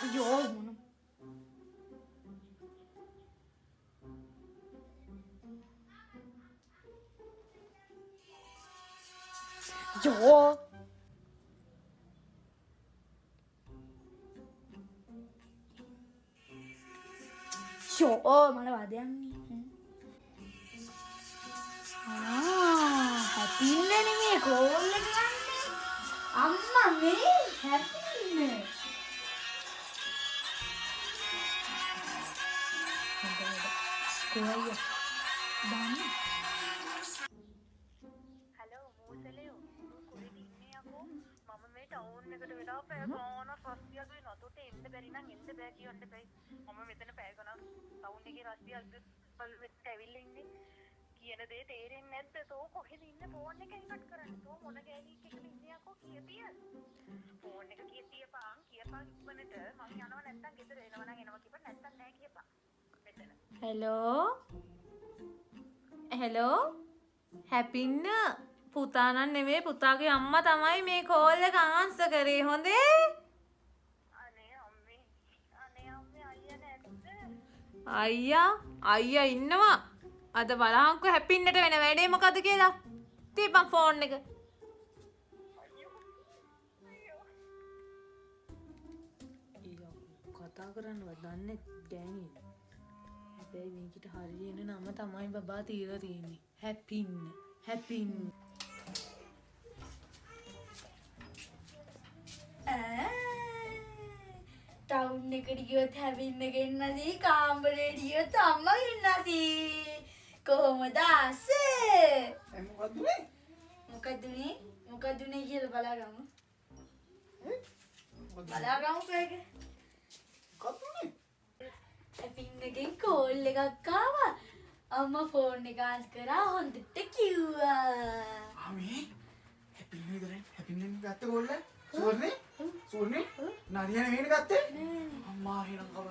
අයියෝ මොන යෝ මට වදයන්නේ හැපින්න නෙමේ කෝල් එක ගන්නේ අම්මා මේ හැපින්න කොහොමද දාන්න හලෝ මූසලයෝ කොහෙද ඉන්නේ යකෝ මම මේ ටවුන් එකට වෙලා පැය ගානක් රස්තියක් වෙනවා තොට එන්න බැරි නම් එන්න බෑ කියන්න බෑ මම මෙතන පැය ගානක් ටවුන් එකේ රස්තියක් පල්වෙත් ඇවිල්ලා ඉන්නේ කියන දේ තේරෙන්නේ නැද්ද තෝ කොහෙද ඉන්නේ ෆෝන් එක ඉවත් කරන්න තෝ මොන ගෑණියෙක් එක්කද ඉන්නේ යකෝ කියපිය ෆෝන් එක කියපන් ඉක්මනට මම යනවා නැත්තම් ගෙදර එනවා නම් එනවා කියපන් නැත්තම් නෑ කියපන් මෙතන හෙලෝ හැපින්න පුතා නම් නෙමෙයි පුතාගේ අම්මා තමයි මේ කෝල් එක ආන්සර් කරේ හොඳේ අනේ අම්මේ අයියා නැද්ද අයියා ඉන්නවා අද බලහන්කෝ හැපින්නට වෙන වැඩේ මොකද කියලා තියපන් ෆෝන් එක කතා කරන්නවත් දන්නේ ගෑණියෙක් හැබැයි මේකට හරියන නම තමයි බබා තියලා තියෙන්නේ හැපින්න ටවුන් එකට ගියොත් හැපින්න ගෙන්නදී කාමරේ ගියොත් අම්මා ගෙන්නදී කොහොමද ආසේ මොකද්ද මේ කියලා බලාගමු කොහෙද හැපින්නගෙන් කෝල් එකක් ආවා අම්මා ෆෝන් එක ආන්ස් කරා හොඳට කිව්වා ආමේ හැපින්න ගත්ත කෝල්ල සෝර්නේ නරියන මේන ගත්තේ අම්මා එහෙනම් කවදාවත්